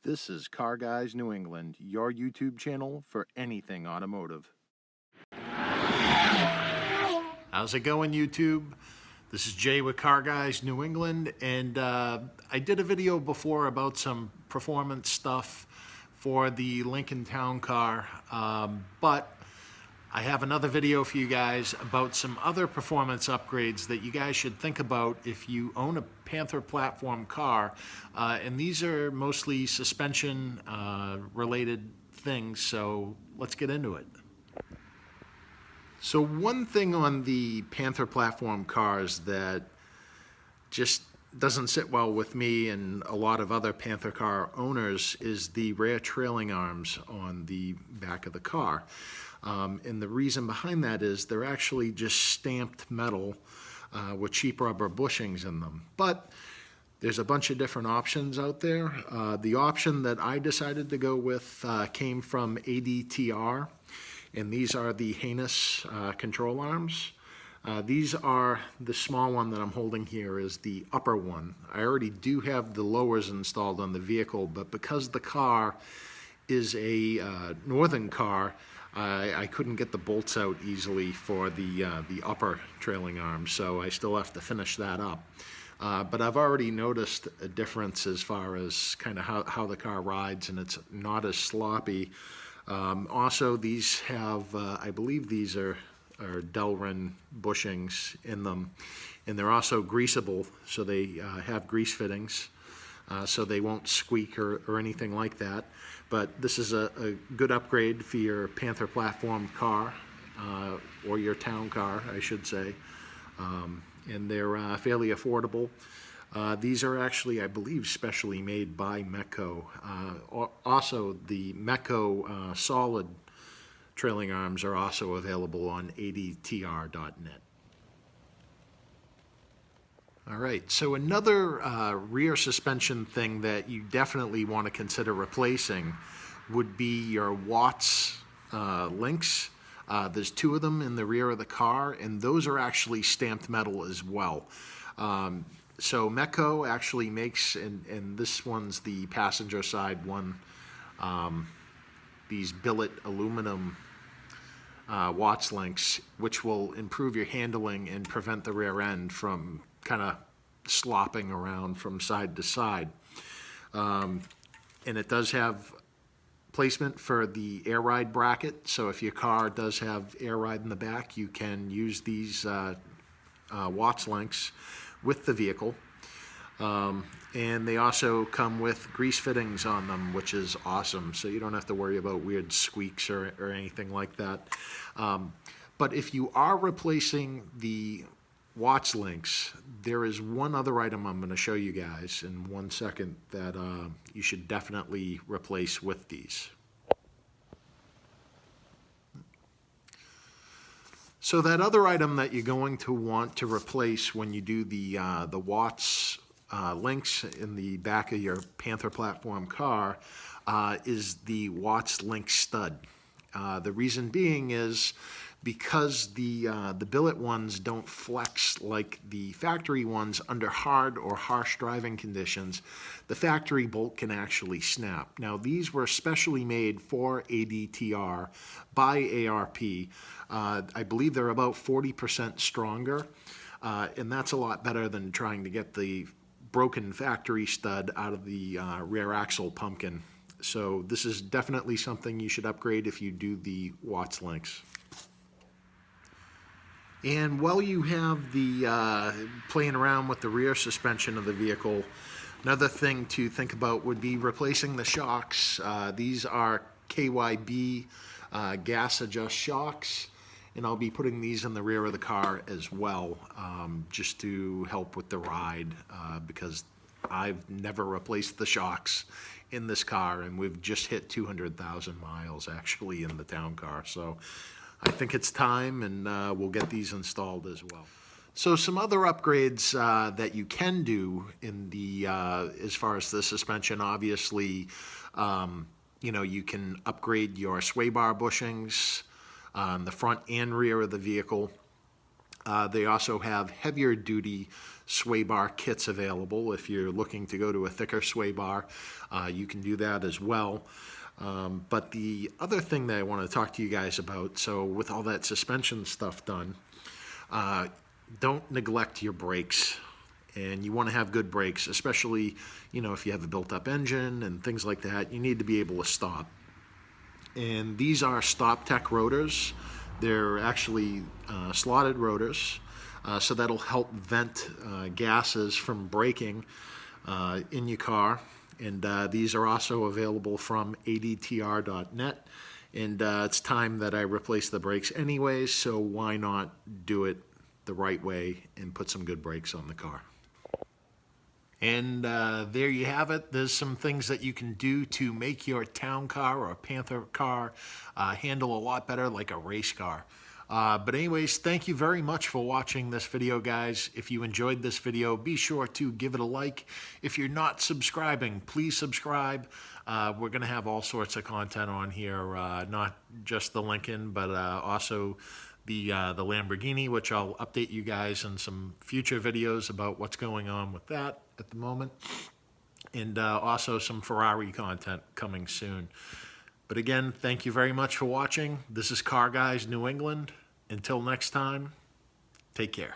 This is Car Guys New England, your YouTube channel for anything automotive. How's it going, YouTube? This is Jay with Car Guys New England, and I did a video before about some performance stuff for the Lincoln Town Car, but I have another video for you guys about some other performance upgrades that you guys should think about if you own a Panther Platform car, and these are mostly suspension related things, so let's get into it. So one thing on the Panther Platform cars that just doesn't sit well with me and a lot of other Panther car owners is the rear trailing arms on the back of the car. And the reason behind that is they're actually just stamped metal with cheap rubber bushings in them. But there's a bunch of different options out there. The option that I decided to go with came from ADTR, and these are the Heinous control arms. These are, the small one that I'm holding here is the upper one. I already do have the lowers installed on the vehicle, but because the car is a northern car, I couldn't get the bolts out easily for the upper trailing arm, so I still have to finish that up. But I've already noticed a difference as far as kind of how the car rides, and it's not as sloppy. Also, these have, I believe these are Delrin bushings in them, and they're also greasable, so they have grease fittings, so they won't squeak or anything like that. But this is a good upgrade for your Panther Platform car, or your town car, I should say, and they're fairly affordable. These are actually, I believe, specially made by Metco. Also, the Metco solid trailing arms are also available on adtr.net. All right, so another rear suspension thing that you definitely want to consider replacing would be your Watts links. There's two of them in the rear of the car, and those are actually stamped metal as well. So Metco actually makes, and this one's the passenger side one, these billet aluminum Watts links, which will improve your handling and prevent the rear end from kind of slopping around from side to side. And it does have placement for the air ride bracket, so if your car does have air ride in the back, you can use these Watts links with the vehicle. And they also come with grease fittings on them, which is awesome, so you don't have to worry about weird squeaks or anything like that. But if you are replacing the Watts links, there is one other item I'm going to show you guys in 1 second that you should definitely replace with these. So that other item that you're going to want to replace when you do the Watts links in the back of your Panther Platform car is the Watts link stud. The reason being is because the billet ones don't flex like the factory ones under hard or harsh driving conditions, the factory bolt can actually snap. Now, these were specially made for ADTR by ARP. I believe they're about 40% stronger, and that's a lot better than trying to get the broken factory stud out of the rear axle pumpkin. So this is definitely something you should upgrade if you do the Watts links. And while you have the playing around with the rear suspension of the vehicle, another thing to think about would be replacing the shocks. These are KYB gas adjust shocks, and I'll be putting these in the rear of the car as well, just to help with the ride, because I've never replaced the shocks in this car, and we've just hit 200,000 miles actually in the town car. So I think it's time, and we'll get these installed as well. So some other upgrades that you can do in the as far as the suspension, obviously, you know, you can upgrade your sway bar bushings on the front and rear of the vehicle. They also have heavier duty sway bar kits available. If you're looking to go to a thicker sway bar, you can do that as well. But the other thing that I want to talk to you guys about, so with all that suspension stuff done, don't neglect your brakes. And you want to have good brakes, especially, if you have a built-up engine and things like that. You need to be able to stop. And these are StopTech rotors. They're actually slotted rotors, so that'll help vent gases from braking in your car. And these are also available from adtr.net. And it's time that I replace the brakes anyways, so why not do it the right way and put some good brakes on the car. And there you have it. There's some things that you can do to make your town car or Panther car handle a lot better like a race car. But anyways, thank you very much for watching this video, guys. If you enjoyed this video, be sure to give it a like. If you're not subscribing, please subscribe. We're going to have all sorts of content on here, not just the Lincoln, but also the Lamborghini, which I'll update you guys in some future videos about what's going on with that at the moment, and also some Ferrari content coming soon. But again, thank you very much for watching. This is Car Guys New England. Until next time, take care.